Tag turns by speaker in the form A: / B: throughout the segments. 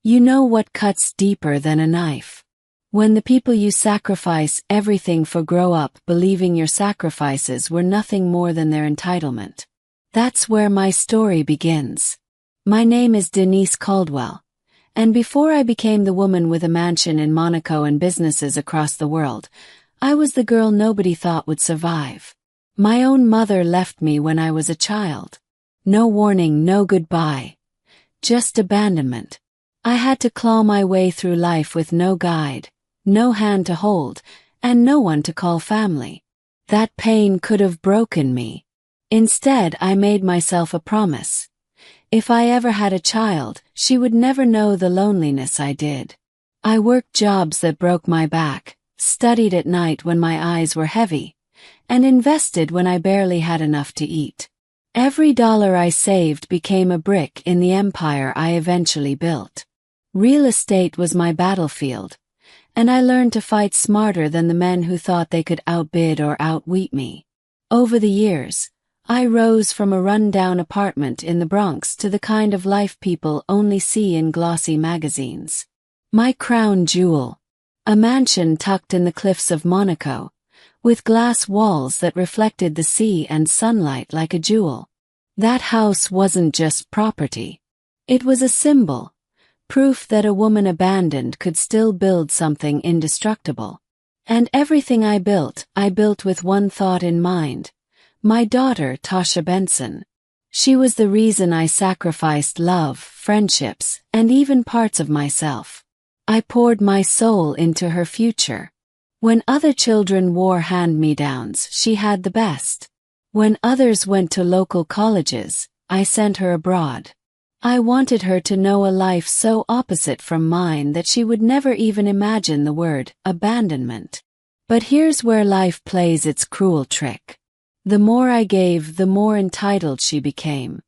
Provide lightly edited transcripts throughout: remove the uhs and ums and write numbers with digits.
A: You know what cuts deeper than a knife? When the people you sacrifice everything for grow up believing your sacrifices were nothing more than their entitlement. That's where my story begins. My name is Denise Caldwell, and before I became the woman with a mansion in Monaco and businesses across the world, I was the girl nobody thought would survive. My own mother left me when I was a child. No warning, no goodbye. Just abandonment. I had to claw my way through life with no guide, no hand to hold, and no one to call family. That pain could have broken me. Instead, I made myself a promise. If I ever had a child, she would never know the loneliness I did. I worked jobs that broke my back, studied at night when my eyes were heavy, and invested when I barely had enough to eat. Every dollar I saved became a brick in the empire I eventually built. Real estate was my battlefield, and I learned to fight smarter than the men who thought they could outbid or outwit me. Over the years, I rose from a run-down apartment in the Bronx to the kind of life people only see in glossy magazines. My crown jewel. A mansion tucked in the cliffs of Monaco, with glass walls that reflected the sea and sunlight like a jewel. That house wasn't just property. It was a symbol, proof that a woman abandoned could still build something indestructible. And everything I built with one thought in mind. My daughter, Tasha Benson. She was the reason I sacrificed love, friendships, and even parts of myself. I poured my soul into her future. When other children wore hand-me-downs, she had the best. When others went to local colleges, I sent her abroad. I wanted her to know a life so opposite from mine that she would never even imagine the word abandonment. But here's where life plays its cruel trick. The more I gave, the more entitled she became.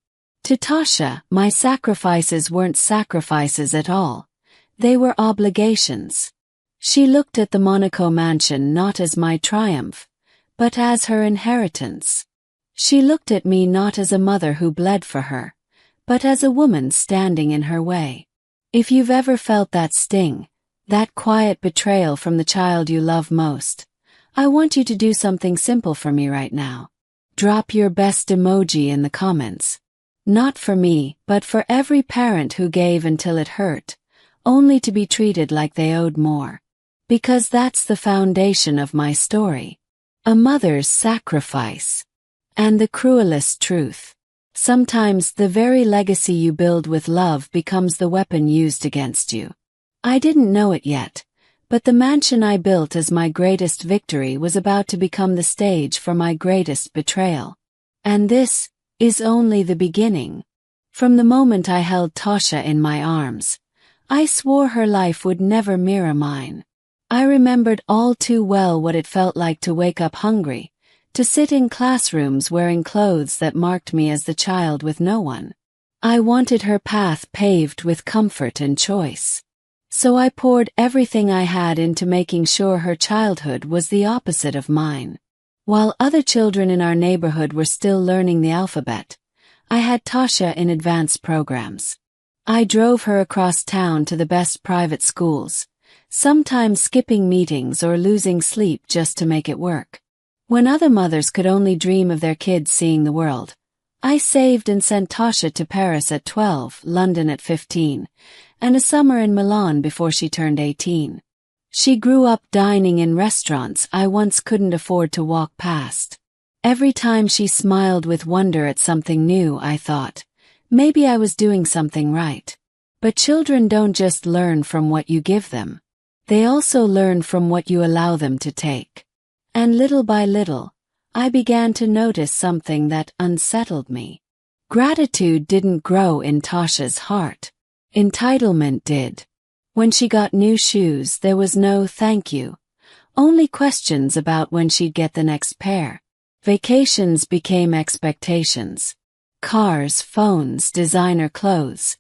A: To Tasha, my sacrifices weren't sacrifices at all. They were obligations. She looked at the Monaco mansion not as my triumph, but as her inheritance. She looked at me not as a mother who bled for her, but as a woman standing in her way. If you've ever felt that sting, that quiet betrayal from the child you love most, I want you to do something simple for me right now. Drop your best emoji in the comments. Not for me, but for every parent who gave until it hurt, only to be treated like they owed more. Because that's the foundation of my story. A mother's sacrifice. And the cruelest truth. Sometimes the very legacy you build with love becomes the weapon used against you. I didn't know it yet, but the mansion I built as my greatest victory was about to become the stage for my greatest betrayal. And this is only the beginning. From the moment I held Tasha in my arms, I swore her life would never mirror mine. I remembered all too well what it felt like to wake up hungry, to sit in classrooms wearing clothes that marked me as the child with no one. I wanted her path paved with comfort and choice. So I poured everything I had into making sure her childhood was the opposite of mine. While other children in our neighborhood were still learning the alphabet, I had Tasha in advanced programs. I drove her across town to the best private schools, sometimes skipping meetings or losing sleep just to make it work. When other mothers could only dream of their kids seeing the world, I saved and sent Tasha to Paris at 12, London at 15, and a summer in Milan before she turned 18. She grew up dining in restaurants I once couldn't afford to walk past. Every time she smiled with wonder at something new, I thought, maybe I was doing something right. But children don't just learn from what you give them. They also learn from what you allow them to take. And little by little, I began to notice something that unsettled me. Gratitude didn't grow in Tasha's heart. Entitlement did. When she got new shoes, there was no thank you. Only questions about when she'd get the next pair. Vacations became expectations. Cars, phones, designer clothes.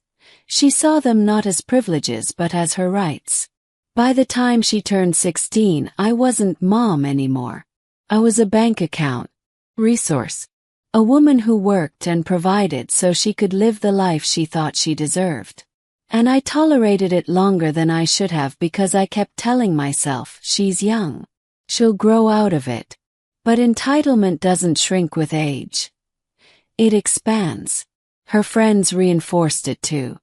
A: She saw them not as privileges but as her rights. By the time she turned 16, I wasn't mom anymore. I was a bank account, resource, a woman who worked and provided so she could live the life she thought she deserved. And I tolerated it longer than I should have because I kept telling myself, she's young. She'll grow out of it. But entitlement doesn't shrink with age. It expands. Her friends reinforced it too.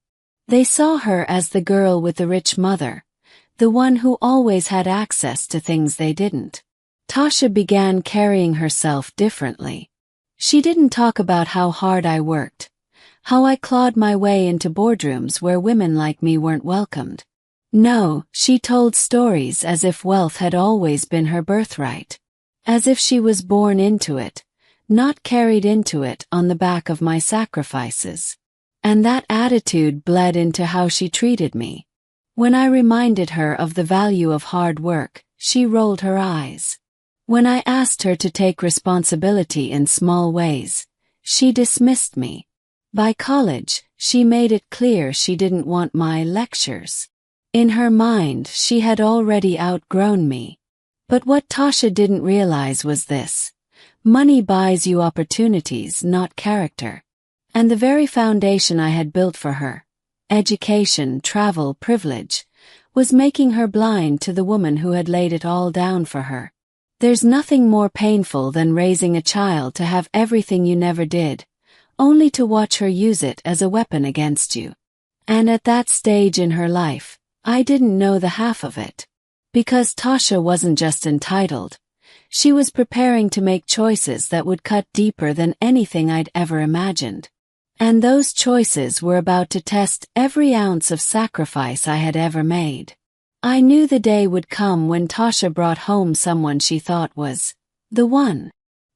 A: They saw her as the girl with the rich mother, the one who always had access to things they didn't. Tasha began carrying herself differently. She didn't talk about how hard I worked, how I clawed my way into boardrooms where women like me weren't welcomed. No, she told stories as if wealth had always been her birthright. As if she was born into it, not carried into it on the back of my sacrifices. And that attitude bled into how she treated me. When I reminded her of the value of hard work, she rolled her eyes. When I asked her to take responsibility in small ways, she dismissed me. By college, she made it clear she didn't want my lectures. In her mind, she had already outgrown me. But what Tasha didn't realize was this: money buys you opportunities, not character. And the very foundation I had built for her, education, travel, privilege, was making her blind to the woman who had laid it all down for her. There's nothing more painful than raising a child to have everything you never did, only to watch her use it as a weapon against you. And at that stage in her life, I didn't know the half of it. Because Tasha wasn't just entitled, she was preparing to make choices that would cut deeper than anything I'd ever imagined. And those choices were about to test every ounce of sacrifice I had ever made. I knew the day would come when Tasha brought home someone she thought was the one.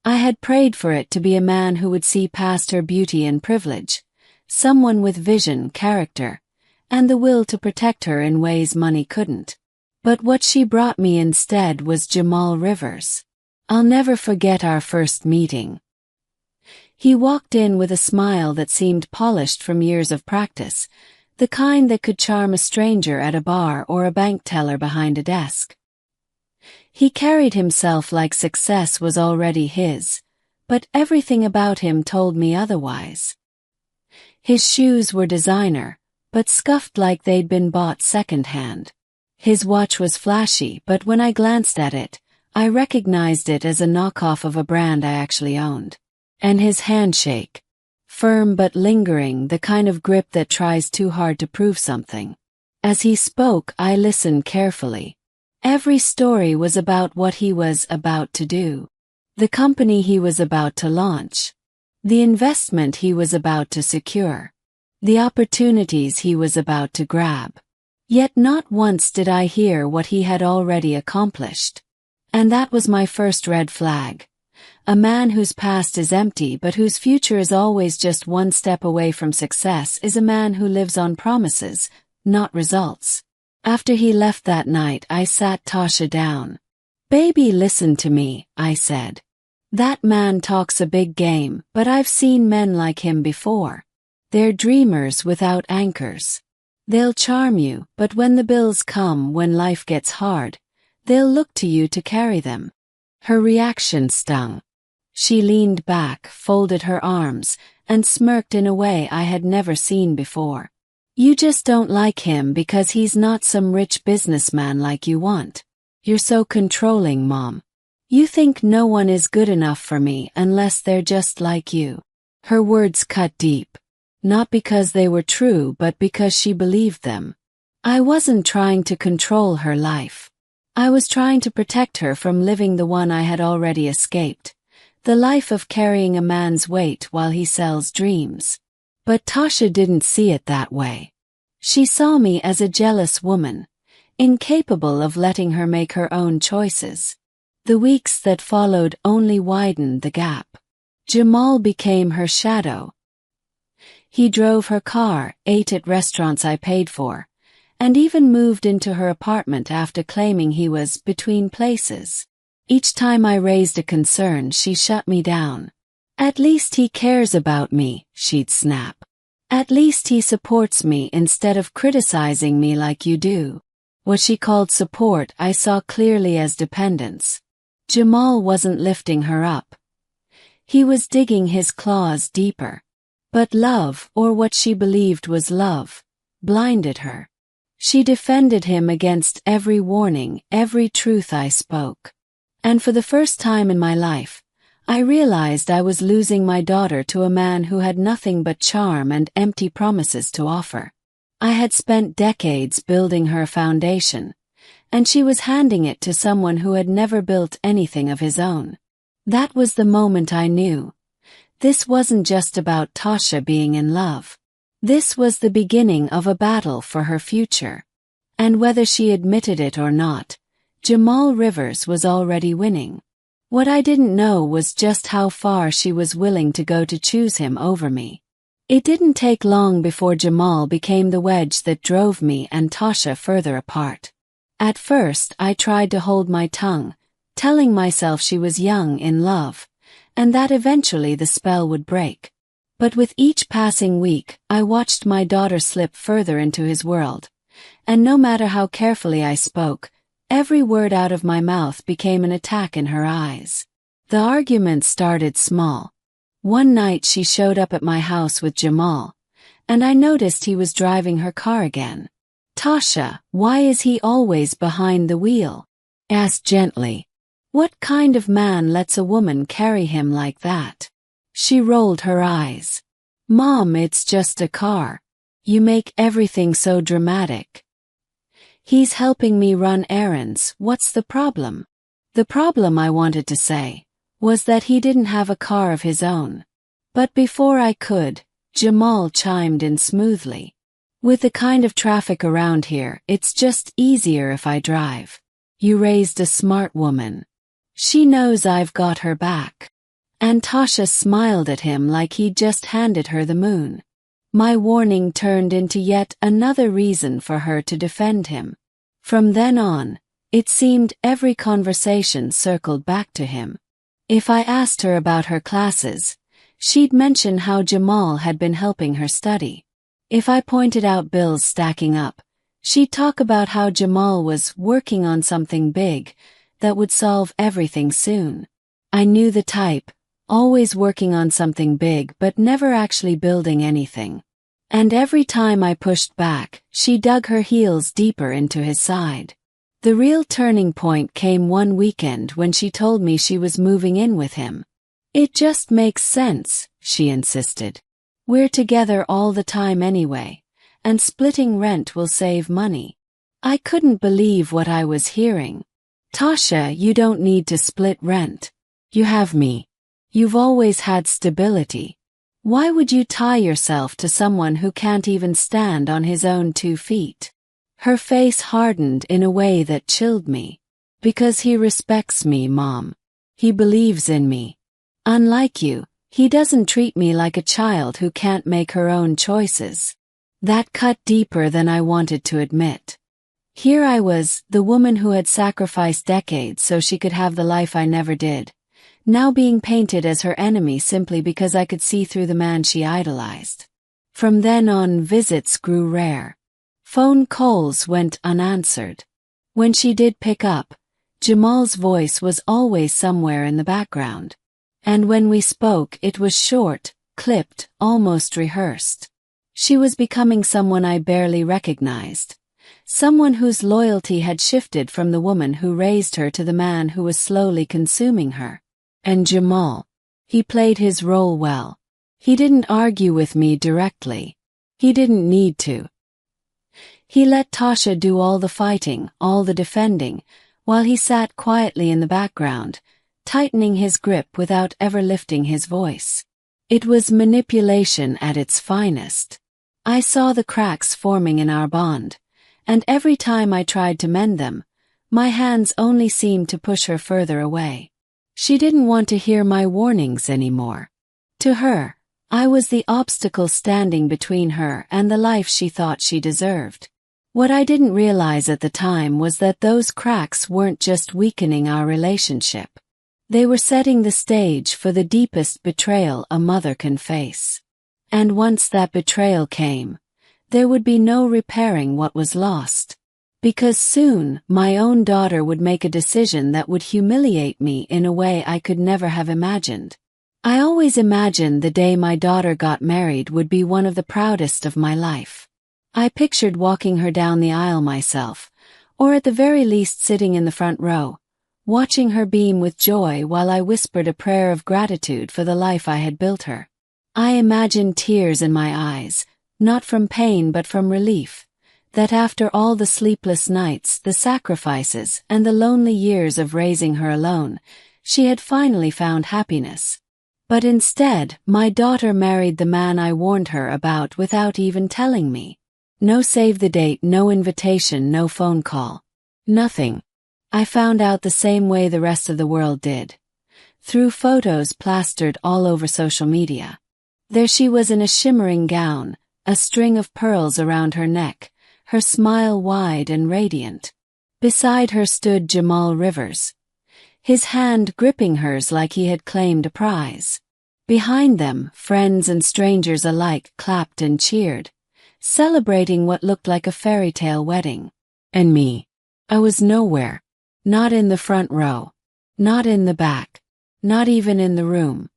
A: I had prayed for it to be a man who would see past her beauty and privilege, someone with vision, character, and the will to protect her in ways money couldn't. But what she brought me instead was Jamal Rivers. I'll never forget our first meeting. He walked in with a smile that seemed polished from years of practice, the kind that could charm a stranger at a bar or a bank teller behind a desk. He carried himself like success was already his, but everything about him told me otherwise. His shoes were designer, but scuffed like they'd been bought second-hand. His watch was flashy, but when I glanced at it, I recognized it as a knockoff of a brand I actually owned. And his handshake, firm but lingering, the kind of grip that tries too hard to prove something. As he spoke, I listened carefully. Every story was about what he was about to do, the company he was about to launch, the investment he was about to secure, the opportunities he was about to grab. Yet not once did I hear what he had already accomplished. And that was my first red flag. A man whose past is empty but whose future is always just one step away from success is a man who lives on promises, not results. After he left that night, I sat Tasha down. "Baby, listen to me," I said. "That man talks a big game, but I've seen men like him before. They're dreamers without anchors. They'll charm you, but when the bills come, when life gets hard, they'll look to you to carry them." Her reaction stung. She leaned back, folded her arms, and smirked in a way I had never seen before. "You just don't like him because he's not some rich businessman like you want. You're so controlling, Mom. You think no one is good enough for me unless they're just like you." Her words cut deep. Not because they were true, but because she believed them. I wasn't trying to control her life. I was trying to protect her from living the one I had already escaped, the life of carrying a man's weight while he sells dreams. But Tasha didn't see it that way. She saw me as a jealous woman, incapable of letting her make her own choices. The weeks that followed only widened the gap. Jamal became her shadow. He drove her car, ate at restaurants I paid for, and even moved into her apartment after claiming he was between places. Each time I raised a concern, she shut me down. "At least he cares about me," she'd snap. "At least he supports me instead of criticizing me like you do." What she called support I saw clearly as dependence. Jamal wasn't lifting her up. He was digging his claws deeper. But love, or what she believed was love, blinded her. She defended him against every warning, every truth I spoke. And for the first time in my life, I realized I was losing my daughter to a man who had nothing but charm and empty promises to offer. I had spent decades building her foundation, and she was handing it to someone who had never built anything of his own. That was the moment I knew. This wasn't just about Tasha being in love. This was the beginning of a battle for her future. And whether she admitted it or not, Jamal Rivers was already winning. What I didn't know was just how far she was willing to go to choose him over me. It didn't take long before Jamal became the wedge that drove me and Tasha further apart. At first, I tried to hold my tongue, telling myself she was young in love, and that eventually the spell would break. But with each passing week, I watched my daughter slip further into his world, and no matter how carefully I spoke, every word out of my mouth became an attack in her eyes. The argument started small. One night she showed up at my house with Jamal, and I noticed he was driving her car again. "Tasha, why is he always behind the wheel?" asked gently. "What kind of man lets a woman carry him like that?" She rolled her eyes. "Mom, it's just a car. You make everything so dramatic." "He's helping me run errands, what's the problem?" The problem, I wanted to say, was that he didn't have a car of his own. But before I could, Jamal chimed in smoothly. "With the kind of traffic around here, it's just easier if I drive. You raised a smart woman. She knows I've got her back." And Tasha smiled at him like he'd just handed her the moon. My warning turned into yet another reason for her to defend him. From then on, it seemed every conversation circled back to him. If I asked her about her classes, she'd mention how Jamal had been helping her study. If I pointed out bills stacking up, she'd talk about how Jamal was working on something big that would solve everything soon. I knew the type, always working on something big but never actually building anything. And every time I pushed back, she dug her heels deeper into his side. The real turning point came one weekend when she told me she was moving in with him. "It just makes sense," she insisted. "We're together all the time anyway, and splitting rent will save money." I couldn't believe what I was hearing. "Tasha, you don't need to split rent. You have me. You've always had stability. Why would you tie yourself to someone who can't even stand on his own 2 feet? Her face hardened in a way that chilled me. "Because he respects me, Mom. He believes in me. Unlike you, he doesn't treat me like a child who can't make her own choices." That cut deeper than I wanted to admit. Here I was, the woman who had sacrificed decades so she could have the life I never did, now being painted as her enemy simply because I could see through the man she idolized. From then on, visits grew rare. Phone calls went unanswered. When she did pick up, Jamal's voice was always somewhere in the background. And when we spoke, it was short, clipped, almost rehearsed. She was becoming someone I barely recognized. Someone whose loyalty had shifted from the woman who raised her to the man who was slowly consuming her. And Jamal. He played his role well. He didn't argue with me directly. He didn't need to. He let Tasha do all the fighting, all the defending, while he sat quietly in the background, tightening his grip without ever lifting his voice. It was manipulation at its finest. I saw the cracks forming in our bond, and every time I tried to mend them, my hands only seemed to push her further away. She didn't want to hear my warnings anymore. To her, I was the obstacle standing between her and the life she thought she deserved. What I didn't realize at the time was that those cracks weren't just weakening our relationship. They were setting the stage for the deepest betrayal a mother can face. And once that betrayal came, there would be no repairing what was lost. Because soon, my own daughter would make a decision that would humiliate me in a way I could never have imagined. I always imagined the day my daughter got married would be one of the proudest of my life. I pictured walking her down the aisle myself, or at the very least sitting in the front row, watching her beam with joy while I whispered a prayer of gratitude for the life I had built her. I imagined tears in my eyes, not from pain but from relief, that after all the sleepless nights, the sacrifices, and the lonely years of raising her alone, she had finally found happiness. But instead, my daughter married the man I warned her about without even telling me. No save the date, no invitation, no phone call. Nothing. I found out the same way the rest of the world did. Through photos plastered all over social media. There she was in a shimmering gown, a string of pearls around her neck, her smile wide and radiant. Beside her stood Jamal Rivers, his hand gripping hers like he had claimed a prize. Behind them, friends and strangers alike clapped and cheered, celebrating what looked like a fairy tale wedding. And me. I was nowhere. Not in the front row. Not in the back. Not even in the room.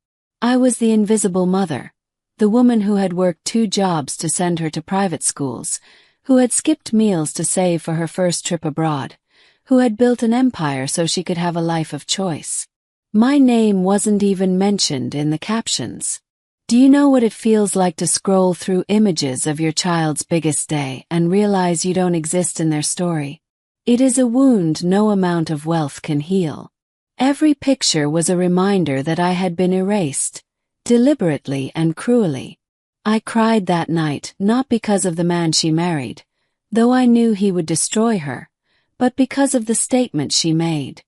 A: I was the invisible mother, the woman who had worked 2 jobs to send her to private schools, who had skipped meals to save for her first trip abroad, who had built an empire so she could have a life of choice. My name wasn't even mentioned in the captions. Do you know what it feels like to scroll through images of your child's biggest day and realize you don't exist in their story? It is a wound no amount of wealth can heal. Every picture was a reminder that I had been erased, deliberately and cruelly. I cried that night not because of the man she married, though I knew he would destroy her, but because of the statement she made.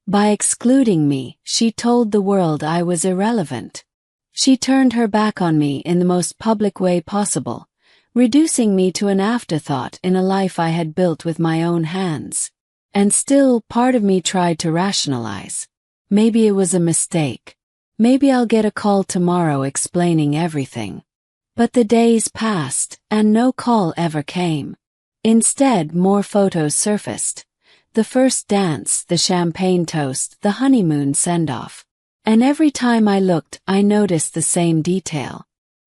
A: By excluding me, she told the world I was irrelevant. She turned her back on me in the most public way possible, reducing me to an afterthought in a life I had built with my own hands. And still, part of me tried to rationalize. Maybe it was a mistake. Maybe I'll get a call tomorrow explaining everything. But the days passed, and no call ever came. Instead, more photos surfaced. The first dance, the champagne toast, the honeymoon send-off. And every time I looked, I noticed the same detail.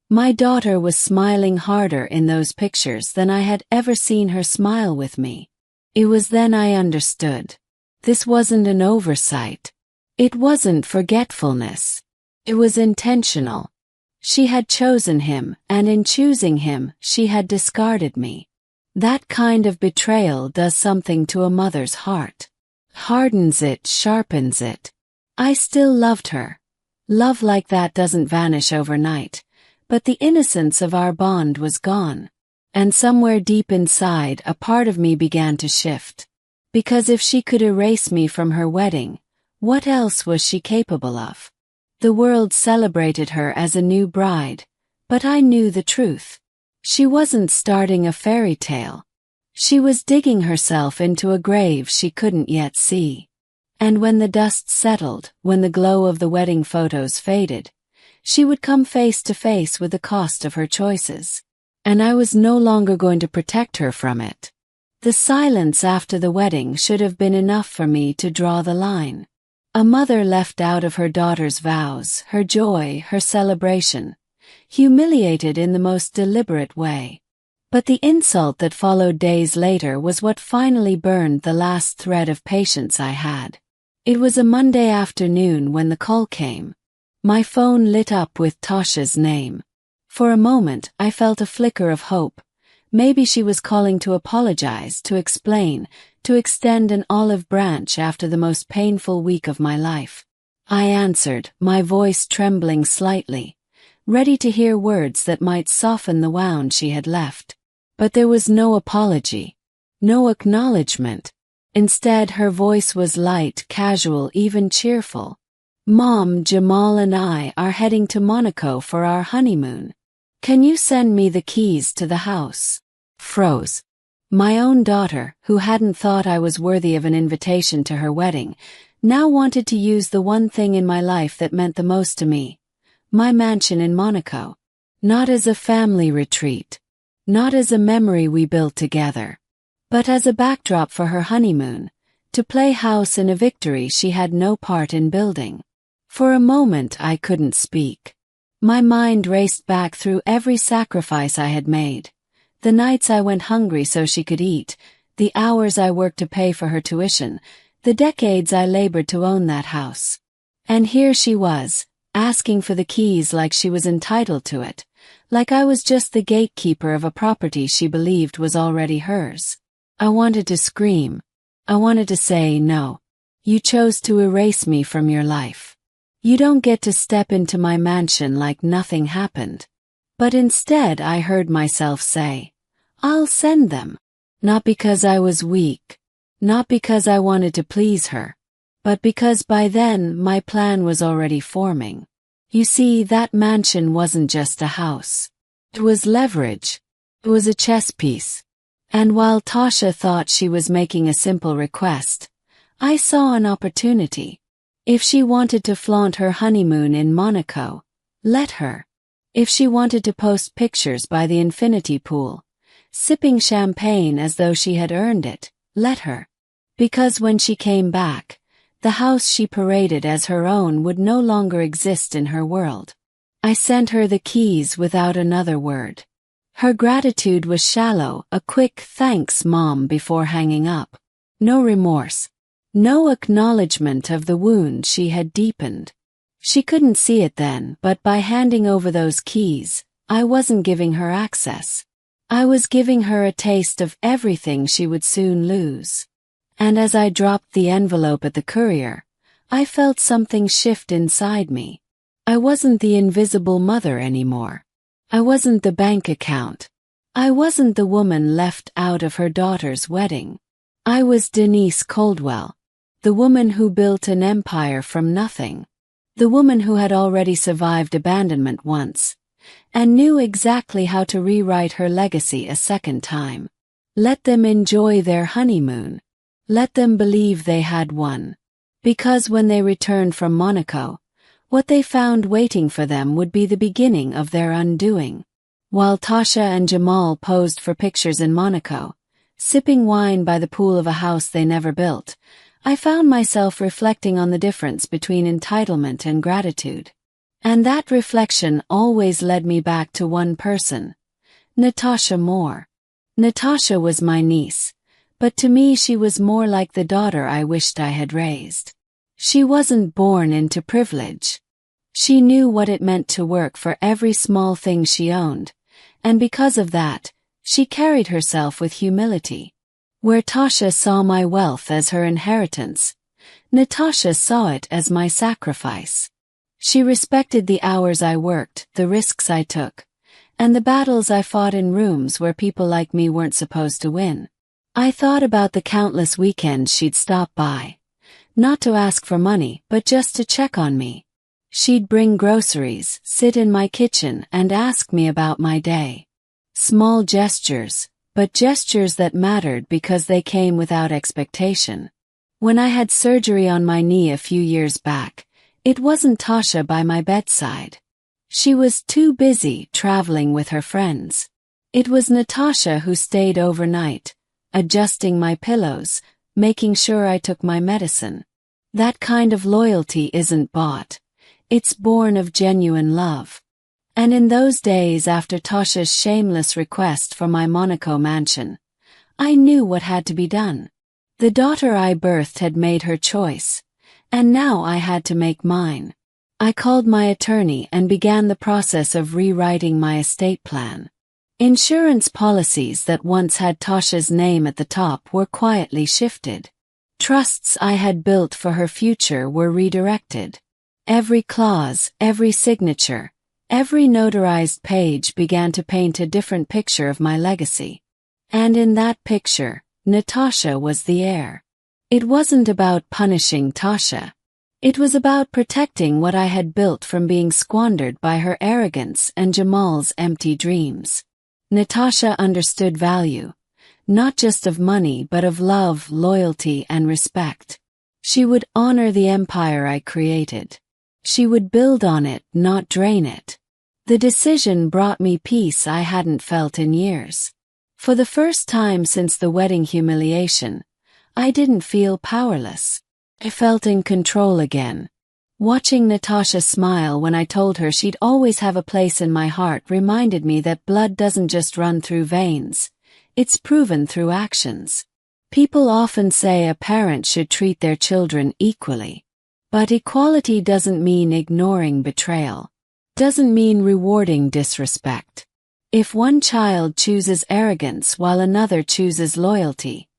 A: My daughter was smiling harder in those pictures than I had ever seen her smile with me. It was then I understood. This wasn't an oversight. It wasn't forgetfulness. It was intentional. She had chosen him, and in choosing him, she had discarded me. That kind of betrayal does something to a mother's heart. Hardens it, sharpens it. I still loved her. Love like that doesn't vanish overnight, but the innocence of our bond was gone. And somewhere deep inside, a part of me began to shift. Because if she could erase me from her wedding, what else was she capable of? The world celebrated her as a new bride, but I knew the truth. She wasn't starting a fairy tale. She was digging herself into a grave she couldn't yet see. And when the dust settled, when the glow of the wedding photos faded, she would come face to face with the cost of her choices. And I was no longer going to protect her from it. The silence after the wedding should have been enough for me to draw the line. A mother left out of her daughter's vows, her joy, her celebration, humiliated in the most deliberate way. But the insult that followed days later was what finally burned the last thread of patience I had. It was a Monday afternoon when the call came. My phone lit up with Tasha's name. For a moment, I felt a flicker of hope. Maybe she was calling to apologize, to explain, to extend an olive branch after the most painful week of my life. I answered, my voice trembling slightly, ready to hear words that might soften the wound she had left. But there was no apology, no acknowledgement. Instead, her voice was light, casual, even cheerful. Mom, Jamal and I are heading to Monaco for our honeymoon. Can you send me the keys to the house? Froze. My own daughter, who hadn't thought I was worthy of an invitation to her wedding, now wanted to use the one thing in my life that meant the most to me. My mansion in Monaco. Not as a family retreat. Not as a memory we built together. But as a backdrop for her honeymoon, to play house in a victory she had no part in building. For a moment I couldn't speak. My mind raced back through every sacrifice I had made. The nights I went hungry so she could eat, the hours I worked to pay for her tuition, the decades I labored to own that house. And here she was, asking for the keys like she was entitled to it, like I was just the gatekeeper of a property she believed was already hers. I wanted to scream. I wanted to say, no. You chose to erase me from your life. You don't get to step into my mansion like nothing happened. But instead I heard myself say, I'll send them. Not because I was weak. Not because I wanted to please her. But because by then my plan was already forming. You see, that mansion wasn't just a house. It was leverage. It was a chess piece. And while Tasha thought she was making a simple request, I saw an opportunity. If she wanted to flaunt her honeymoon in Monaco, let her. If she wanted to post pictures by the infinity pool, sipping champagne as though she had earned it, let her. Because when she came back, the house she paraded as her own would no longer exist in her world. I sent her the keys without another word. Her gratitude was shallow, a quick "thanks, Mom" before hanging up. No remorse. No acknowledgement of the wound she had deepened. She couldn't see it then, but by handing over those keys, I wasn't giving her access. I was giving her a taste of everything she would soon lose. And as I dropped the envelope at the courier, I felt something shift inside me. I wasn't the invisible mother anymore. I wasn't the bank account. I wasn't the woman left out of her daughter's wedding. I was Denise Coldwell, the woman who built an empire from nothing. The woman who had already survived abandonment once, and knew exactly how to rewrite her legacy a second time. Let them enjoy their honeymoon. Let them believe they had won. Because when they returned from Monaco, what they found waiting for them would be the beginning of their undoing. While Tasha and Jamal posed for pictures in Monaco, sipping wine by the pool of a house they never built, I found myself reflecting on the difference between entitlement and gratitude. And that reflection always led me back to one person, Natasha Moore. Natasha was my niece, but to me she was more like the daughter I wished I had raised. She wasn't born into privilege. She knew what it meant to work for every small thing she owned, and because of that, she carried herself with humility. Where Tasha saw my wealth as her inheritance, Natasha saw it as my sacrifice. She respected the hours I worked, the risks I took, and the battles I fought in rooms where people like me weren't supposed to win. I thought about the countless weekends she'd stop by, not to ask for money, but just to check on me. She'd bring groceries, sit in my kitchen, and ask me about my day. Small gestures, but gestures that mattered because they came without expectation. When I had surgery on my knee a few years back, it wasn't Tasha by my bedside. She was too busy traveling with her friends. It was Natasha who stayed overnight, adjusting my pillows, making sure I took my medicine. That kind of loyalty isn't bought. It's born of genuine love. And in those days after Tasha's shameless request for my Monaco mansion, I knew what had to be done. The daughter I birthed had made her choice, and now I had to make mine. I called my attorney and began the process of rewriting my estate plan. Insurance policies that once had Tasha's name at the top were quietly shifted. Trusts I had built for her future were redirected. Every clause, every signature, every notarized page began to paint a different picture of my legacy. And in that picture, Natasha was the heir. It wasn't about punishing Tasha. It was about protecting what I had built from being squandered by her arrogance and Jamal's empty dreams. Natasha understood value, not just of money but of love, loyalty, and respect. She would honor the empire I created. She would build on it, not drain it. The decision brought me peace I hadn't felt in years. For the first time since the wedding humiliation, I didn't feel powerless. I felt in control again. Watching Natasha smile when I told her she'd always have a place in my heart reminded me that blood doesn't just run through veins. It's proven through actions. People often say a parent should treat their children equally. But equality doesn't mean ignoring betrayal. Doesn't mean rewarding disrespect. If one child chooses arrogance while another chooses loyalty,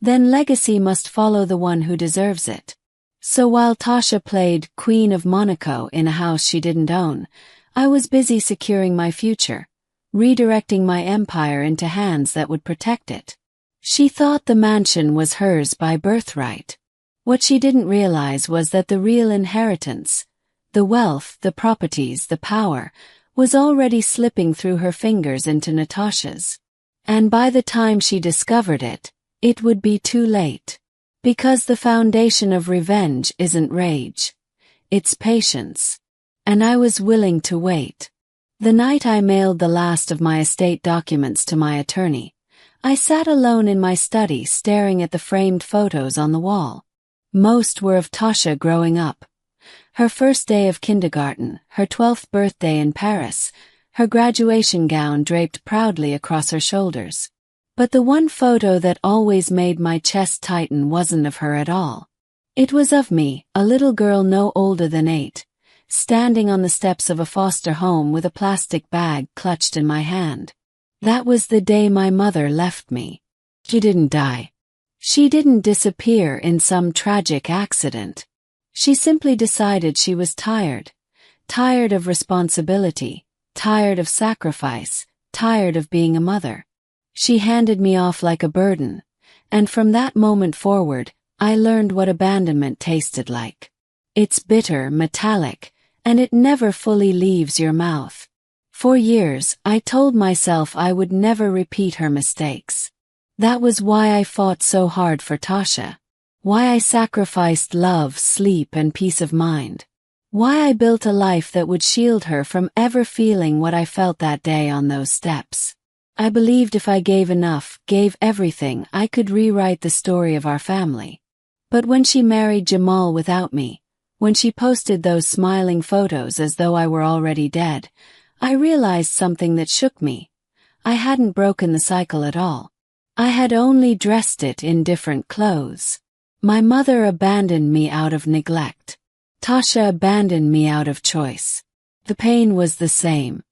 A: then legacy must follow the one who deserves it. So while Tasha played Queen of Monaco in a house she didn't own, I was busy securing my future, redirecting my empire into hands that would protect it. She thought the mansion was hers by birthright. What she didn't realize was that the real inheritance, the wealth, the properties, the power, was already slipping through her fingers into Natasha's. And by the time she discovered it, it would be too late. Because the foundation of revenge isn't rage. It's patience. And I was willing to wait. The night I mailed the last of my estate documents to my attorney, I sat alone in my study staring at the framed photos on the wall. Most were of Tasha growing up. Her first day of kindergarten, her 12th birthday in Paris, her graduation gown draped proudly across her shoulders. But the one photo that always made my chest tighten wasn't of her at all. It was of me, a little girl no older than 8, standing on the steps of a foster home with a plastic bag clutched in my hand. That was the day my mother left me. She didn't die. She didn't disappear in some tragic accident. She simply decided she was tired. Tired of responsibility, tired of sacrifice, tired of being a mother. She handed me off like a burden, and from that moment forward, I learned what abandonment tasted like. It's bitter, metallic, and it never fully leaves your mouth. For years, I told myself I would never repeat her mistakes. That was why I fought so hard for Tasha. Why I sacrificed love, sleep, and peace of mind. Why I built a life that would shield her from ever feeling what I felt that day on those steps. I believed if I gave enough, gave everything, I could rewrite the story of our family. But when she married Jamal without me, when she posted those smiling photos as though I were already dead, I realized something that shook me. I hadn't broken the cycle at all. I had only dressed it in different clothes. My mother abandoned me out of neglect. Tasha abandoned me out of choice. The pain was the same.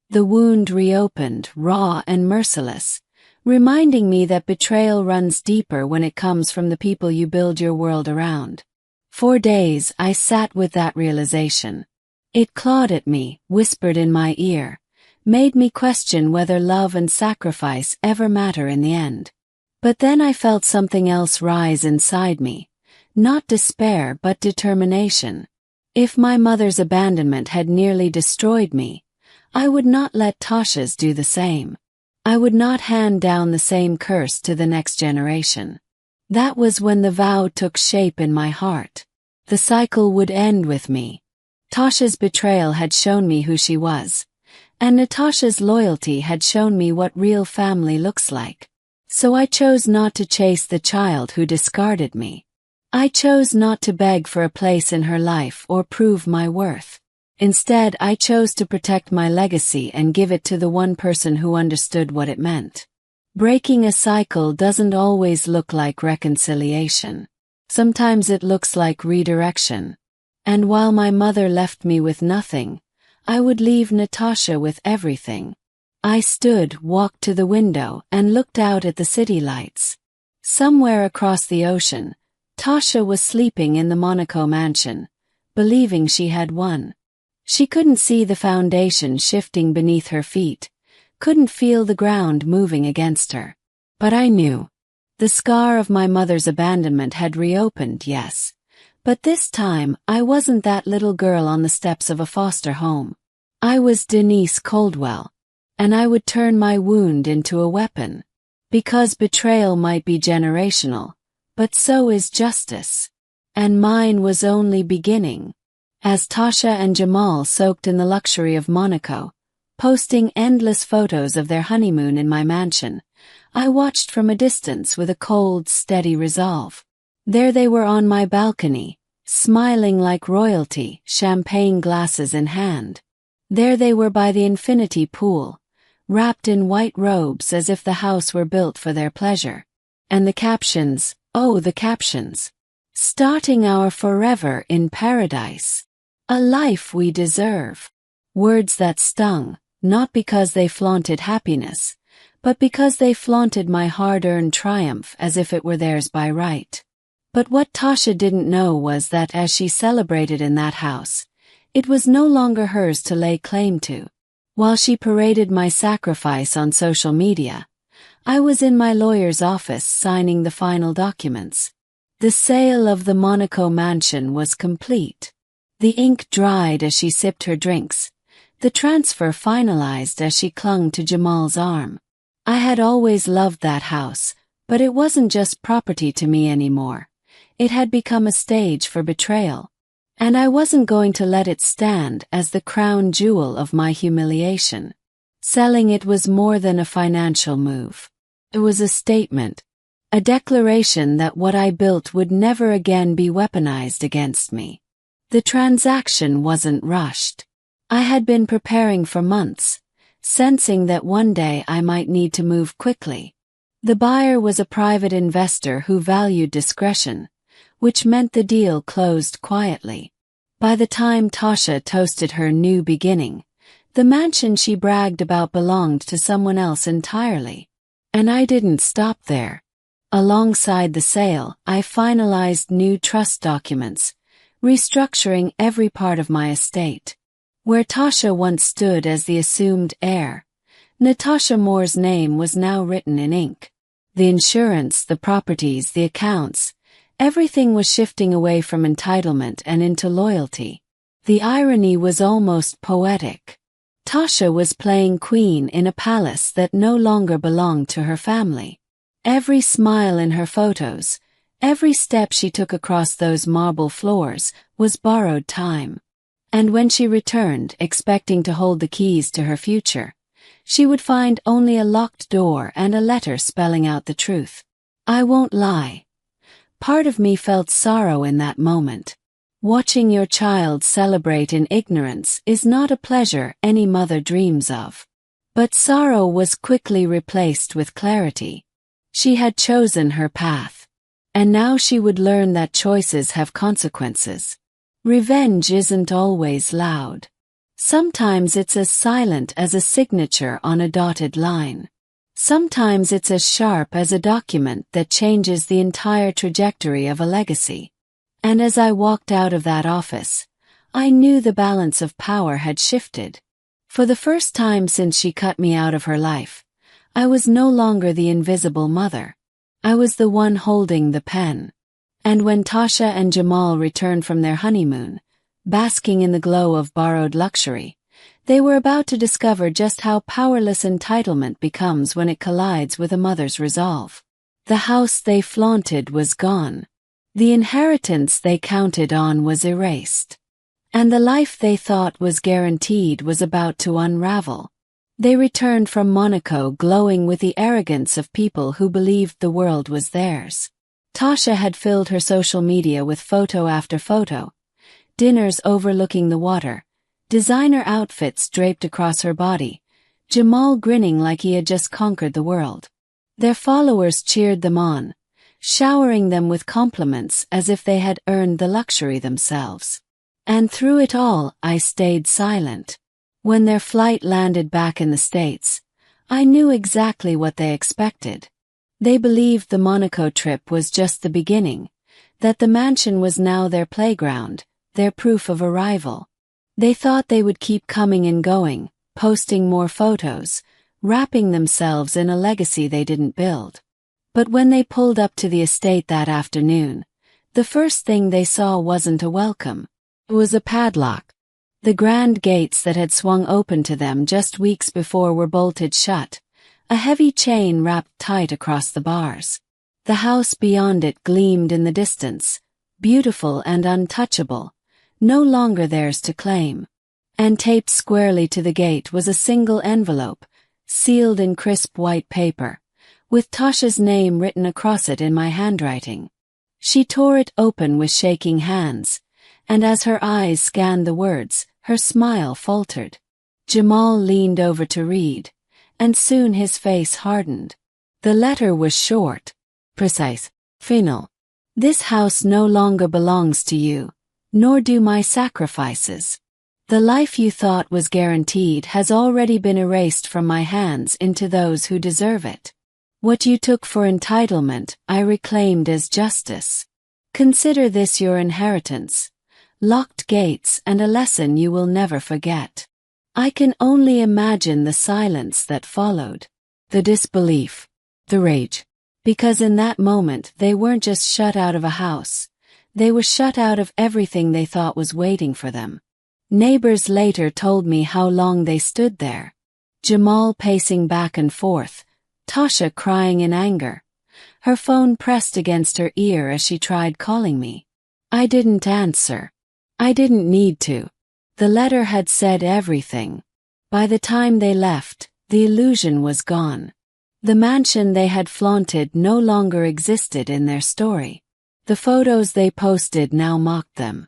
A: The wound reopened, raw and merciless, reminding me that betrayal runs deeper when it comes from the people you build your world around. For days I sat with that realization. It clawed at me, whispered in my ear, made me question whether love and sacrifice ever matter in the end. But then I felt something else rise inside me. Not despair but determination. If my mother's abandonment had nearly destroyed me, I would not let Tasha's do the same. I would not hand down the same curse to the next generation. That was when the vow took shape in my heart. The cycle would end with me. Tasha's betrayal had shown me who she was, and Natasha's loyalty had shown me what real family looks like. So I chose not to chase the child who discarded me. I chose not to beg for a place in her life or prove my worth. Instead, I chose to protect my legacy and give it to the one person who understood what it meant. Breaking a cycle doesn't always look like reconciliation. Sometimes it looks like redirection. And while my mother left me with nothing, I would leave Natasha with everything. I stood, walked to the window, and looked out at the city lights. Somewhere across the ocean, Tasha was sleeping in the Monaco mansion, believing she had won. She couldn't see the foundation shifting beneath her feet, couldn't feel the ground moving against her. But I knew. The scar of my mother's abandonment had reopened, yes. But this time, I wasn't that little girl on the steps of a foster home. I was Denise Coldwell. And I would turn my wound into a weapon. Because betrayal might be generational, but so is justice. And mine was only beginning. As Tasha and Jamal soaked in the luxury of Monaco, posting endless photos of their honeymoon in my mansion, I watched from a distance with a cold, steady resolve. There they were on my balcony, smiling like royalty, champagne glasses in hand. There they were by the infinity pool, wrapped in white robes as if the house were built for their pleasure. And the captions, oh the captions. Starting our forever in paradise. A life we deserve. Words that stung, not because they flaunted happiness, but because they flaunted my hard-earned triumph as if it were theirs by right. But what Tasha didn't know was that as she celebrated in that house, it was no longer hers to lay claim to. While she paraded my sacrifice on social media, I was in my lawyer's office signing the final documents. The sale of the Monaco mansion was complete. The ink dried as she sipped her drinks. The transfer finalized as she clung to Jamal's arm. I had always loved that house, but it wasn't just property to me anymore. It had become a stage for betrayal. And I wasn't going to let it stand as the crown jewel of my humiliation. Selling it was more than a financial move. It was a statement, a declaration that what I built would never again be weaponized against me. The transaction wasn't rushed. I had been preparing for months, sensing that one day I might need to move quickly. The buyer was a private investor who valued discretion, which meant the deal closed quietly. By the time Tasha toasted her new beginning, the mansion she bragged about belonged to someone else entirely. And I didn't stop there. Alongside the sale, I finalized new trust documents, restructuring every part of my estate. Where Tasha once stood as the assumed heir, Natasha Moore's name was now written in ink. The insurance, the properties, the accounts, everything was shifting away from entitlement and into loyalty. The irony was almost poetic. Tasha was playing queen in a palace that no longer belonged to her family. Every smile in her photos, every step she took across those marble floors, was borrowed time. And when she returned, expecting to hold the keys to her future, she would find only a locked door and a letter spelling out the truth. I won't lie. Part of me felt sorrow in that moment. Watching your child celebrate in ignorance is not a pleasure any mother dreams of. But sorrow was quickly replaced with clarity. She had chosen her path. And now she would learn that choices have consequences. Revenge isn't always loud. Sometimes it's as silent as a signature on a dotted line. Sometimes it's as sharp as a document that changes the entire trajectory of a legacy. And as I walked out of that office, I knew the balance of power had shifted. For the first time since she cut me out of her life, I was no longer the invisible mother. I was the one holding the pen. And when Tasha and Jamal returned from their honeymoon, basking in the glow of borrowed luxury, they were about to discover just how powerless entitlement becomes when it collides with a mother's resolve. The house they flaunted was gone. The inheritance they counted on was erased. And the life they thought was guaranteed was about to unravel. They returned from Monaco glowing with the arrogance of people who believed the world was theirs. Tasha had filled her social media with photo after photo, dinners overlooking the water, designer outfits draped across her body, Jamal grinning like he had just conquered the world. Their followers cheered them on, showering them with compliments as if they had earned the luxury themselves. And through it all, I stayed silent. When their flight landed back in the States, I knew exactly what they expected. They believed the Monaco trip was just the beginning, that the mansion was now their playground, their proof of arrival. They thought they would keep coming and going, posting more photos, wrapping themselves in a legacy they didn't build. But when they pulled up to the estate that afternoon, the first thing they saw wasn't a welcome. It was a padlock. The grand gates that had swung open to them just weeks before were bolted shut, a heavy chain wrapped tight across the bars. The house beyond it gleamed in the distance, beautiful and untouchable, no longer theirs to claim. And taped squarely to the gate was a single envelope, sealed in crisp white paper, with Tasha's name written across it in my handwriting. She tore it open with shaking hands, and as her eyes scanned the words, her smile faltered. Jamal leaned over to read, and soon his face hardened. The letter was short, precise, final. This house no longer belongs to you, nor do my sacrifices. The life you thought was guaranteed has already been erased from my hands into those who deserve it. What you took for entitlement, I reclaimed as justice. Consider this your inheritance, locked gates and a lesson you will never forget. I can only imagine the silence that followed, the disbelief, the rage. Because in that moment they weren't just shut out of a house, they were shut out of everything they thought was waiting for them. Neighbors later told me how long they stood there. Jamal pacing back and forth, Tasha crying in anger. Her phone pressed against her ear as she tried calling me. I didn't answer. I didn't need to. The letter had said everything. By the time they left, the illusion was gone. The mansion they had flaunted no longer existed in their story. The photos they posted now mocked them.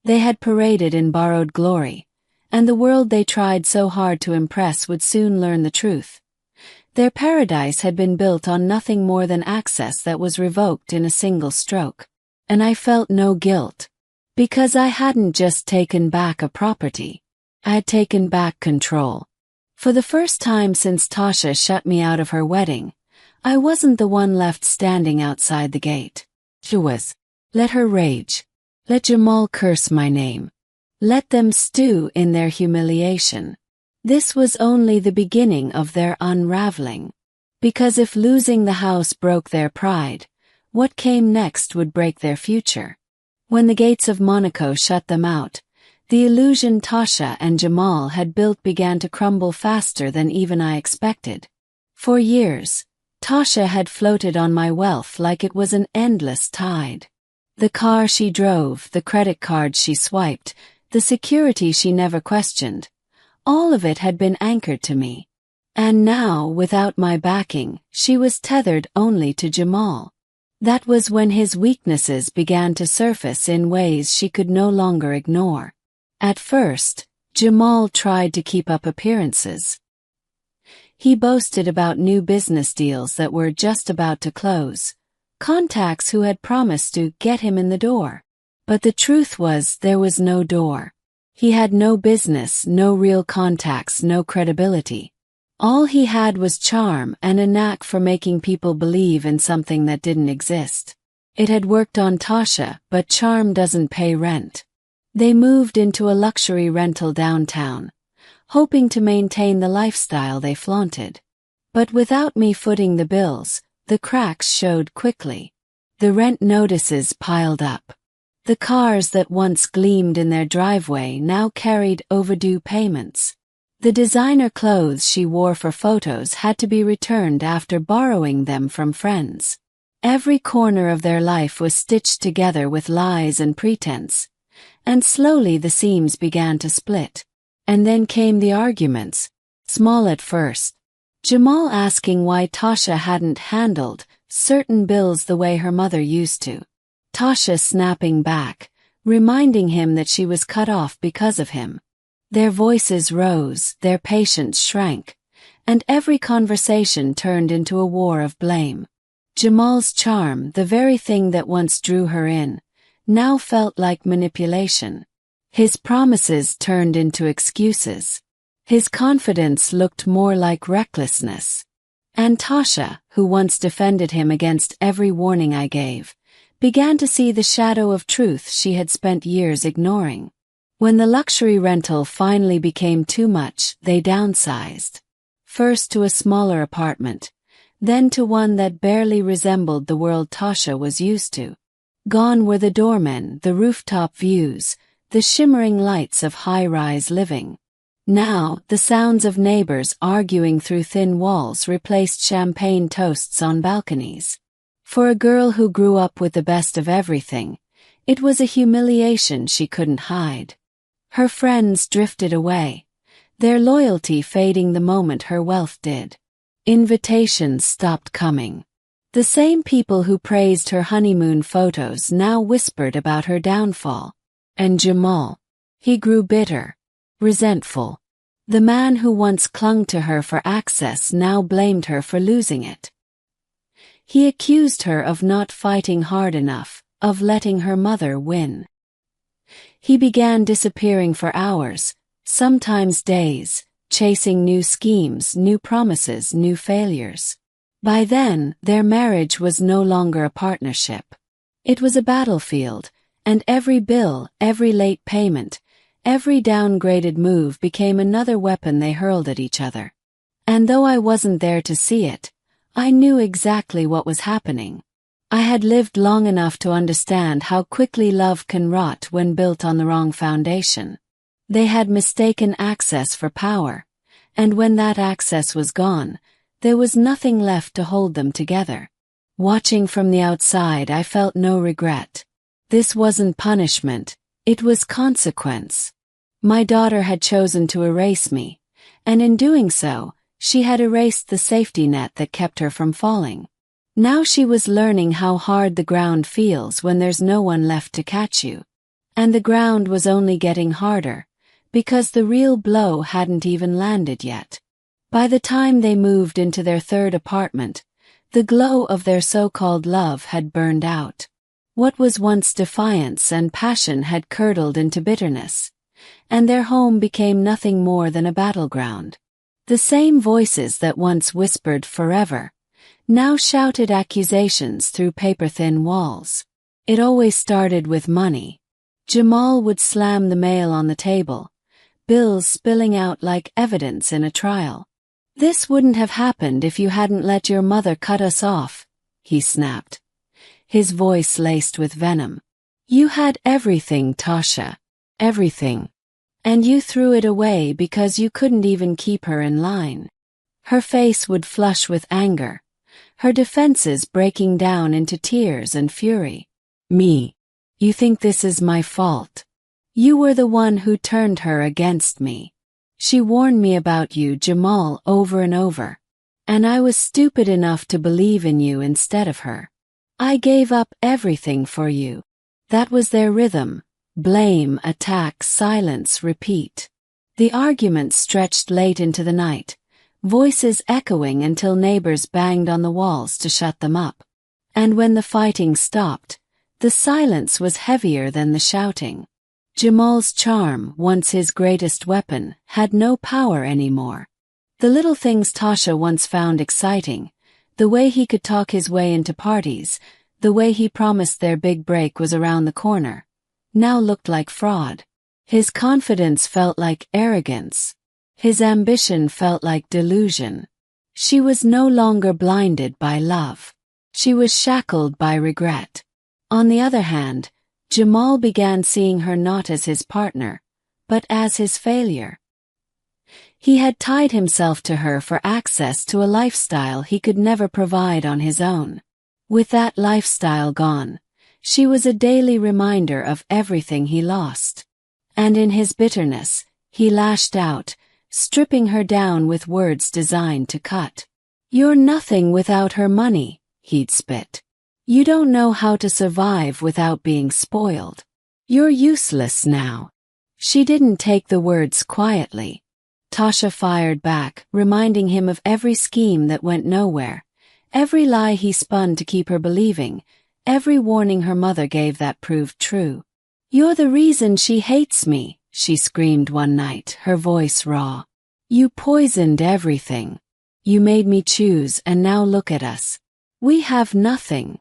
A: They had paraded in borrowed glory, and the world they tried so hard to impress would soon learn the truth. Their paradise had been built on nothing more than access that was revoked in a single stroke. And I felt no guilt. Because I hadn't just taken back a property. I had taken back control. For the first time since Tasha shut me out of her wedding, I wasn't the one left standing outside the gate. She was. Let her rage. Let Jamal curse my name. Let them stew in their humiliation. This was only the beginning of their unraveling. Because if losing the house broke their pride, what came next would break their future. When the gates of Monaco shut them out, the illusion Tasha and Jamal had built began to crumble faster than even I expected. For years, Tasha had floated on my wealth like it was an endless tide. The car she drove, the credit cards she swiped, the security she never questioned, all of it had been anchored to me. And now, without my backing, she was tethered only to Jamal. That was when his weaknesses began to surface in ways she could no longer ignore. At first, Jamal tried to keep up appearances. He boasted about new business deals that were just about to close, contacts who had promised to get him in the door. But the truth was there was no door. He had no business, no real contacts, no credibility. All he had was charm and a knack for making people believe in something that didn't exist. It had worked on Tasha, but charm doesn't pay rent. They moved into a luxury rental downtown, hoping to maintain the lifestyle they flaunted. But without me footing the bills, the cracks showed quickly. The rent notices piled up. The cars that once gleamed in their driveway now carried overdue payments. The designer clothes she wore for photos had to be returned after borrowing them from friends. Every corner of their life was stitched together with lies and pretense. And slowly the seams began to split. And then came the arguments, small at first. Jamal asking why Tasha hadn't handled certain bills the way her mother used to. Tasha snapping back, reminding him that she was cut off because of him. Their voices rose, their patience shrank, and every conversation turned into a war of blame. Jamal's charm, the very thing that once drew her in, now felt like manipulation. His promises turned into excuses. His confidence looked more like recklessness. And Tasha, who once defended him against every warning I gave, began to see the shadow of truth she had spent years ignoring. When the luxury rental finally became too much, they downsized. First to a smaller apartment, then to one that barely resembled the world Tasha was used to. Gone were the doormen, the rooftop views, the shimmering lights of high-rise living. Now, the sounds of neighbors arguing through thin walls replaced champagne toasts on balconies. For a girl who grew up with the best of everything, it was a humiliation she couldn't hide. Her friends drifted away, their loyalty fading the moment her wealth did. Invitations stopped coming. The same people who praised her honeymoon photos now whispered about her downfall. And Jamal. He grew bitter, resentful. The man who once clung to her for access now blamed her for losing it. He accused her of not fighting hard enough, of letting her mother win. He began disappearing for hours, sometimes days, chasing new schemes, new promises, new failures. By then, their marriage was no longer a partnership. It was a battlefield, and every bill, every late payment, every downgraded move became another weapon they hurled at each other. And though I wasn't there to see it, I knew exactly what was happening. I had lived long enough to understand how quickly love can rot when built on the wrong foundation. They had mistaken access for power, and when that access was gone, there was nothing left to hold them together. Watching from the outside, I felt no regret. This wasn't punishment, it was consequence. My daughter had chosen to erase me, and in doing so, she had erased the safety net that kept her from falling. Now she was learning how hard the ground feels when there's no one left to catch you. And the ground was only getting harder, because the real blow hadn't even landed yet. By the time they moved into their third apartment, the glow of their so-called love had burned out. What was once defiance and passion had curdled into bitterness, and their home became nothing more than a battleground. The same voices that once whispered forever now shouted accusations through paper-thin walls. It always started with money. Jamal would slam the mail on the table, bills spilling out like evidence in a trial. "This wouldn't have happened if you hadn't let your mother cut us off," he snapped, his voice laced with venom. "You had everything, Tasha. Everything. And you threw it away because you couldn't even keep her in line." Her face would flush with anger, her defenses breaking down into tears and fury. "Me? You think this is my fault? You were the one who turned her against me. She warned me about you, Jamal, over and over. And I was stupid enough to believe in you instead of her. I gave up everything for you." That was their rhythm. Blame, attack, silence, repeat. The arguments stretched late into the night, voices echoing until neighbors banged on the walls to shut them up. And when the fighting stopped, the silence was heavier than the shouting. Jamal's charm, once his greatest weapon, had no power anymore. The little things Tasha once found exciting, the way he could talk his way into parties, the way he promised their big break was around the corner, now looked like fraud. His confidence felt like arrogance. His ambition felt like delusion. She was no longer blinded by love. She was shackled by regret. On the other hand, Jamal began seeing her not as his partner, but as his failure. He had tied himself to her for access to a lifestyle he could never provide on his own. With that lifestyle gone, she was a daily reminder of everything he lost. And in his bitterness, he lashed out, stripping her down with words designed to cut. "You're nothing without her money," he'd spit. "You don't know how to survive without being spoiled. You're useless now." She didn't take the words quietly. Tasha fired back, reminding him of every scheme that went nowhere, every lie he spun to keep her believing, every warning her mother gave that proved true. "You're the reason she hates me," she screamed one night, her voice raw. "You poisoned everything. You made me choose, and now look at us. We have nothing."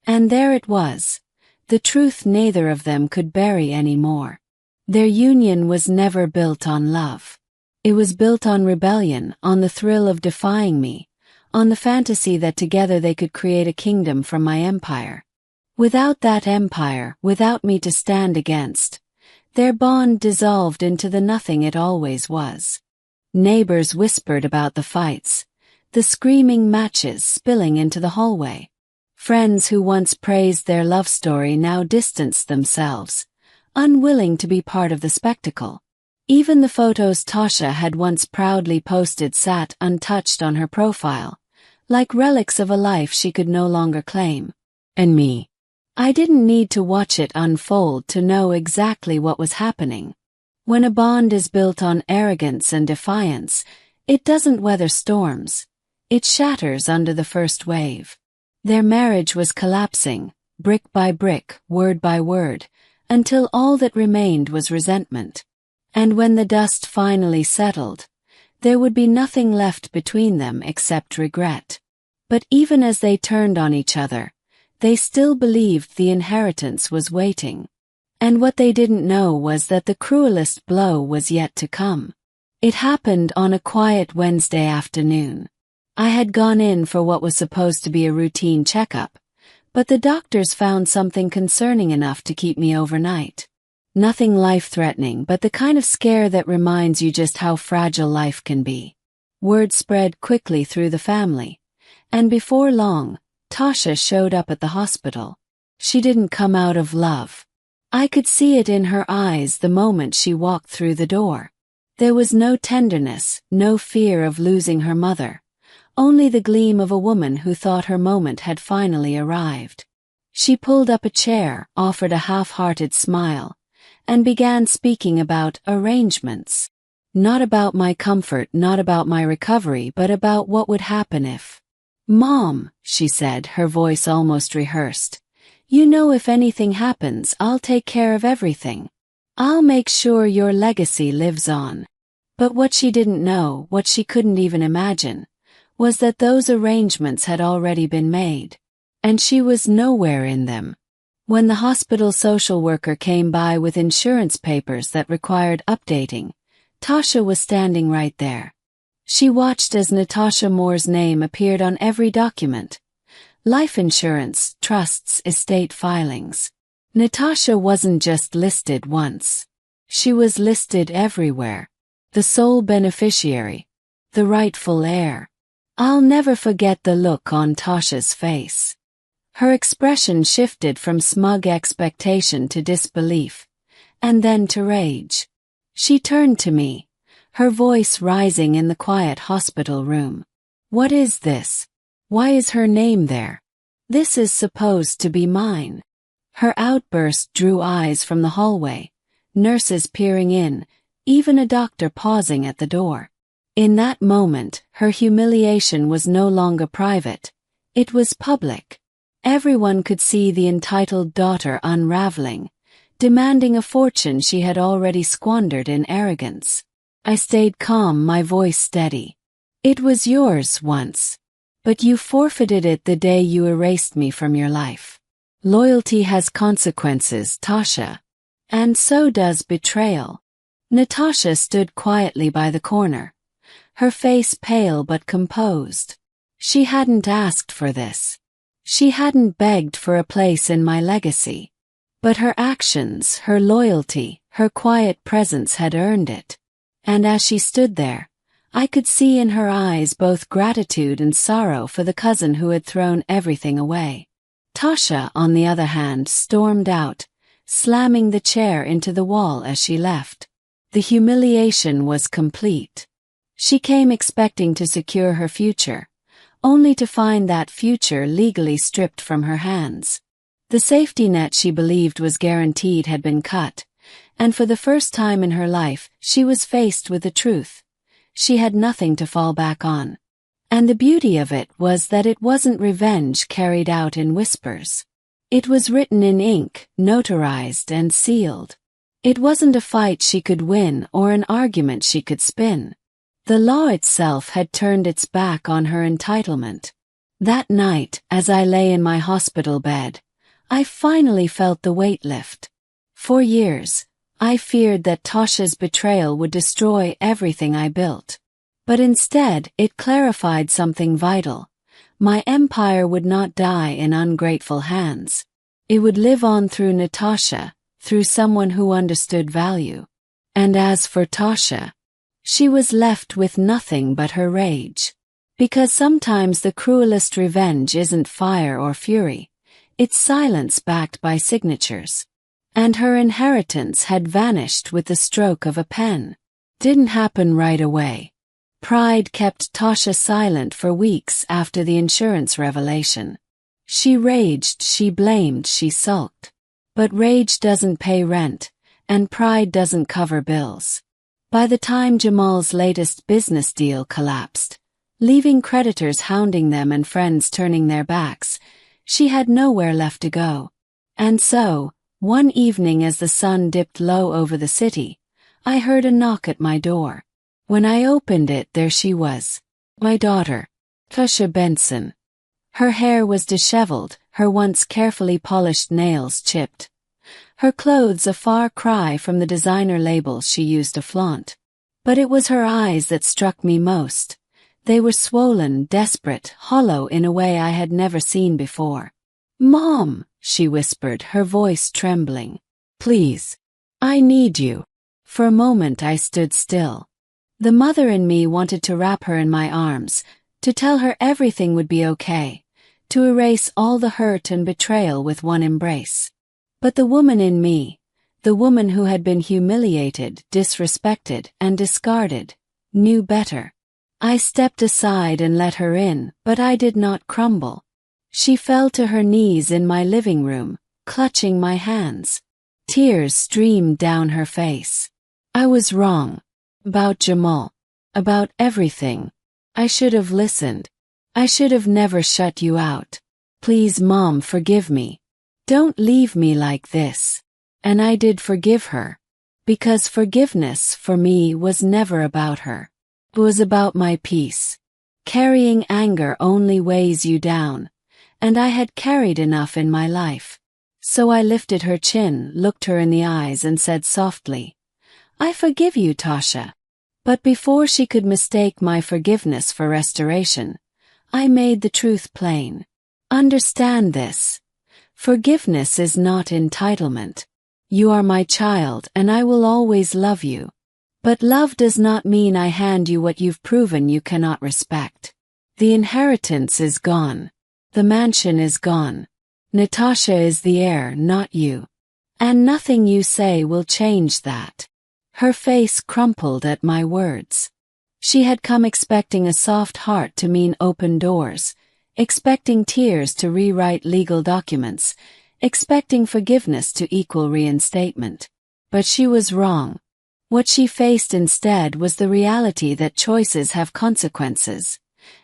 A: And there it was, the truth neither of them could bury anymore. Their union was never built on love. It was built on rebellion, on the thrill of defying me, on the fantasy that together they could create a kingdom from my empire. Without that empire, without me to stand against, their bond dissolved into the nothing it always was. Neighbors whispered about the fights, the screaming matches spilling into the hallway. Friends who once praised their love story now distanced themselves, unwilling to be part of the spectacle. Even the photos Tasha had once proudly posted sat untouched on her profile, like relics of a life she could no longer claim. And me. I didn't need to watch it unfold to know exactly what was happening. When a bond is built on arrogance and defiance, it doesn't weather storms. It shatters under the first wave. Their marriage was collapsing, brick by brick, word by word, until all that remained was resentment. And when the dust finally settled, there would be nothing left between them except regret. But even as they turned on each other, they still believed the inheritance was waiting. And what they didn't know was that the cruelest blow was yet to come. It happened on a quiet Wednesday afternoon. I had gone in for what was supposed to be a routine checkup, but the doctors found something concerning enough to keep me overnight. Nothing life-threatening, but the kind of scare that reminds you just how fragile life can be. Word spread quickly through the family, and before long, Tasha showed up at the hospital. She didn't come out of love. I could see it in her eyes the moment she walked through the door. There was no tenderness, no fear of losing her mother, only the gleam of a woman who thought her moment had finally arrived. She pulled up a chair, offered a half-hearted smile, and began speaking about arrangements. Not about my comfort, not about my recovery, but about what would happen if. "Mom," she said, her voice almost rehearsed, "you know if anything happens, I'll take care of everything. I'll make sure your legacy lives on." But what she didn't know, what she couldn't even imagine, was that those arrangements had already been made. And she was nowhere in them. When the hospital social worker came by with insurance papers that required updating, Tasha was standing right there. She watched as Natasha Moore's name appeared on every document. Life insurance, trusts, estate filings. Natasha wasn't just listed once. She was listed everywhere. The sole beneficiary. The rightful heir. I'll never forget the look on Tasha's face. Her expression shifted from smug expectation to disbelief, and then to rage. She turned to me, her voice rising in the quiet hospital room. "What is this? Why is her name there? This is supposed to be mine." Her outburst drew eyes from the hallway, nurses peering in, even a doctor pausing at the door. In that moment, her humiliation was no longer private. It was public. Everyone could see the entitled daughter unraveling, demanding a fortune she had already squandered in arrogance. I stayed calm, my voice steady. "It was yours once. But you forfeited it the day you erased me from your life. Loyalty has consequences, Tasha. And so does betrayal." Natasha stood quietly by the corner, her face pale but composed. She hadn't asked for this. She hadn't begged for a place in my legacy. But her actions, her loyalty, her quiet presence had earned it. And as she stood there, I could see in her eyes both gratitude and sorrow for the cousin who had thrown everything away. Tasha, on the other hand, stormed out, slamming the chair into the wall as she left. The humiliation was complete. She came expecting to secure her future, only to find that future legally stripped from her hands. The safety net she believed was guaranteed had been cut, and for the first time in her life, she was faced with the truth. She had nothing to fall back on. And the beauty of it was that it wasn't revenge carried out in whispers. It was written in ink, notarized and sealed. It wasn't a fight she could win or an argument she could spin. The law itself had turned its back on her entitlement. That night, as I lay in my hospital bed, I finally felt the weight lift. For years, I feared that Tasha's betrayal would destroy everything I built. But instead, it clarified something vital. My empire would not die in ungrateful hands. It would live on through Natasha, through someone who understood value. And as for Tasha, she was left with nothing but her rage. Because sometimes the cruelest revenge isn't fire or fury, it's silence backed by signatures. And her inheritance had vanished with the stroke of a pen. Didn't happen right away. Pride kept Tasha silent for weeks after the insurance revelation. She raged, she blamed, she sulked. But rage doesn't pay rent, and pride doesn't cover bills. By the time Jamal's latest business deal collapsed, leaving creditors hounding them and friends turning their backs, she had nowhere left to go. And so, one evening as the sun dipped low over the city, I heard a knock at my door. When I opened it, there she was. My daughter, Tasha Benson. Her hair was disheveled, her once carefully polished nails chipped. Her clothes a far cry from the designer labels she used to flaunt. But it was her eyes that struck me most. They were swollen, desperate, hollow in a way I had never seen before. "Mom," she whispered, her voice trembling. "Please. I need you." For a moment I stood still. The mother in me wanted to wrap her in my arms, to tell her everything would be okay, to erase all the hurt and betrayal with one embrace. But the woman in me, the woman who had been humiliated, disrespected, and discarded, knew better. I stepped aside and let her in, but I did not crumble. She fell to her knees in my living room, clutching my hands. Tears streamed down her face. I was wrong. About Jamal. About everything. I should have listened. I should have never shut you out. Please, Mom, forgive me. Don't leave me like this. And I did forgive her. Because forgiveness, for me, was never about her. It was about my peace. Carrying anger only weighs you down. And I had carried enough in my life. So I lifted her chin, looked her in the eyes, and said softly, "I forgive you, Tasha." But before she could mistake my forgiveness for restoration, I made the truth plain. Understand this. Forgiveness is not entitlement. You are my child and I will always love you. But love does not mean I hand you what you've proven you cannot respect. The inheritance is gone. The mansion is gone. Natasha is the heir, not you. And nothing you say will change that. Her face crumpled at my words. She had come expecting a soft heart to mean open doors, expecting tears to rewrite legal documents, expecting forgiveness to equal reinstatement. But she was wrong. What she faced instead was the reality that choices have consequences,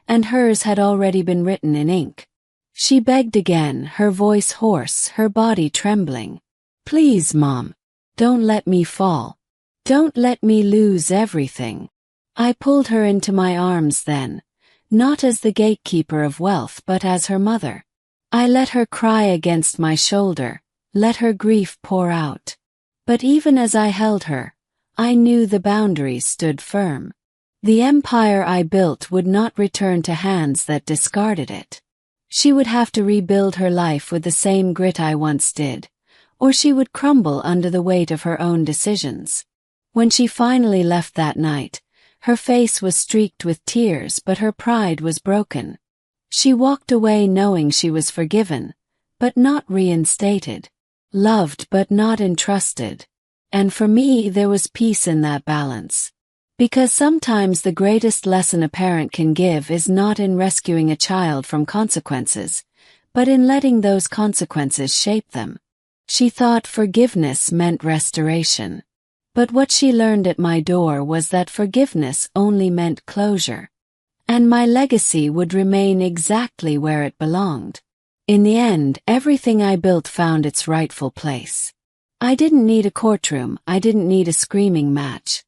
A: and hers had already been written in ink. She begged again, her voice hoarse, her body trembling. "Please, Mom, don't let me fall. Don't let me lose everything." I pulled her into my arms then, not as the gatekeeper of wealth but as her mother. I let her cry against my shoulder, let her grief pour out. But even as I held her, I knew the boundaries stood firm. The empire I built would not return to hands that discarded it. She would have to rebuild her life with the same grit I once did, or she would crumble under the weight of her own decisions. When she finally left that night, her face was streaked with tears but her pride was broken. She walked away knowing she was forgiven, but not reinstated. Loved but not entrusted. And for me there was peace in that balance. Because sometimes the greatest lesson a parent can give is not in rescuing a child from consequences, but in letting those consequences shape them. She thought forgiveness meant restoration. But what she learned at my door was that forgiveness only meant closure. And my legacy would remain exactly where it belonged. In the end, everything I built found its rightful place. I didn't need a courtroom, I didn't need a screaming match.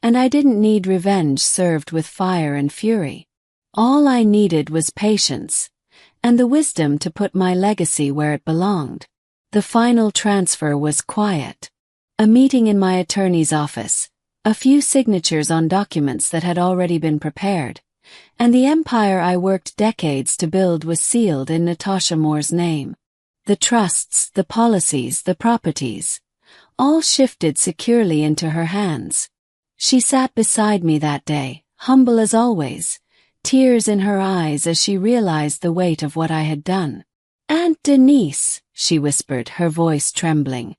A: And I didn't need revenge served with fire and fury. All I needed was patience, and the wisdom to put my legacy where it belonged. The final transfer was quiet. A meeting in my attorney's office, a few signatures on documents that had already been prepared, and the empire I worked decades to build was sealed in Natasha Moore's name. The trusts, the policies, the properties, all shifted securely into her hands. She sat beside me that day, humble as always, tears in her eyes as she realized the weight of what I had done. "Aunt Denise," she whispered, her voice trembling,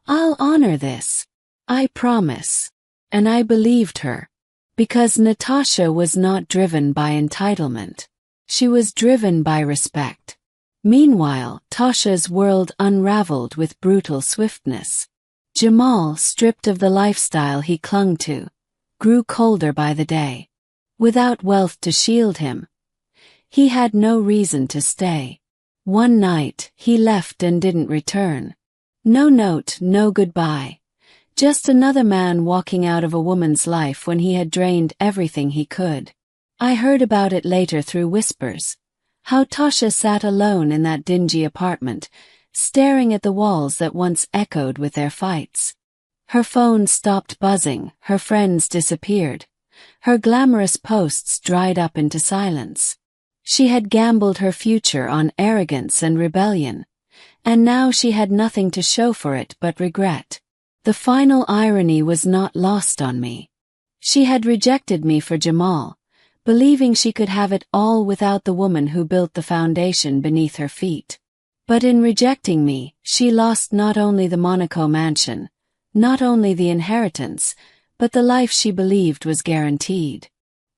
A: "I'll honor this. I promise." And I believed her. Because Natasha was not driven by entitlement. She was driven by respect. Meanwhile, Tasha's world unraveled with brutal swiftness. Jamal, stripped of the lifestyle he clung to, grew colder by the day. Without wealth to shield him, he had no reason to stay. One night, he left and didn't return. No note, no goodbye. Just another man walking out of a woman's life when he had drained everything he could. I heard about it later through whispers. How Tasha sat alone in that dingy apartment, staring at the walls that once echoed with their fights. Her phone stopped buzzing, her friends disappeared. Her glamorous posts dried up into silence. She had gambled her future on arrogance and rebellion, and now she had nothing to show for it but regret. The final irony was not lost on me. She had rejected me for Jamal, believing she could have it all without the woman who built the foundation beneath her feet. But in rejecting me, she lost not only the Monaco mansion, not only the inheritance, but the life she believed was guaranteed.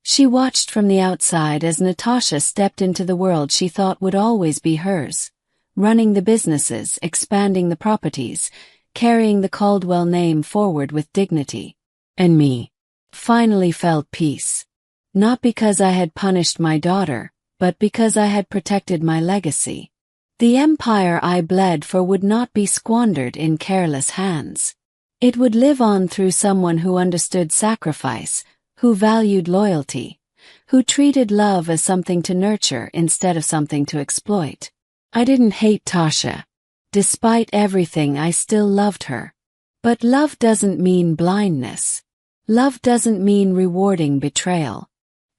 A: She watched from the outside as Natasha stepped into the world she thought would always be hers, running the businesses, expanding the properties, carrying the Caldwell name forward with dignity. And me, finally felt peace. Not because I had punished my daughter, but because I had protected my legacy. The empire I bled for would not be squandered in careless hands. It would live on through someone who understood sacrifice, who valued loyalty, who treated love as something to nurture instead of something to exploit. I didn't hate Tasha. Despite everything, I still loved her. But love doesn't mean blindness. Love doesn't mean rewarding betrayal.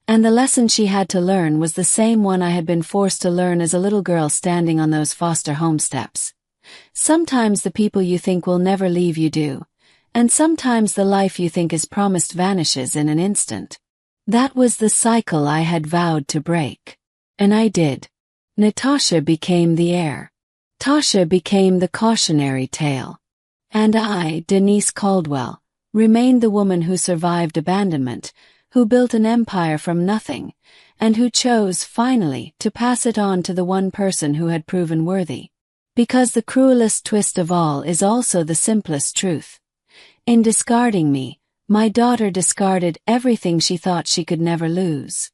A: And the lesson she had to learn was the same one I had been forced to learn as a little girl standing on those foster home steps. Sometimes the people you think will never leave you do, and sometimes the life you think is promised vanishes in an instant. That was the cycle I had vowed to break. And I did. Natasha became the heir. Tasha became the cautionary tale. And I, Denise Caldwell, remained the woman who survived abandonment, who built an empire from nothing, and who chose, finally, to pass it on to the one person who had proven worthy. Because the cruelest twist of all is also the simplest truth. In discarding me, my daughter discarded everything she thought she could never lose.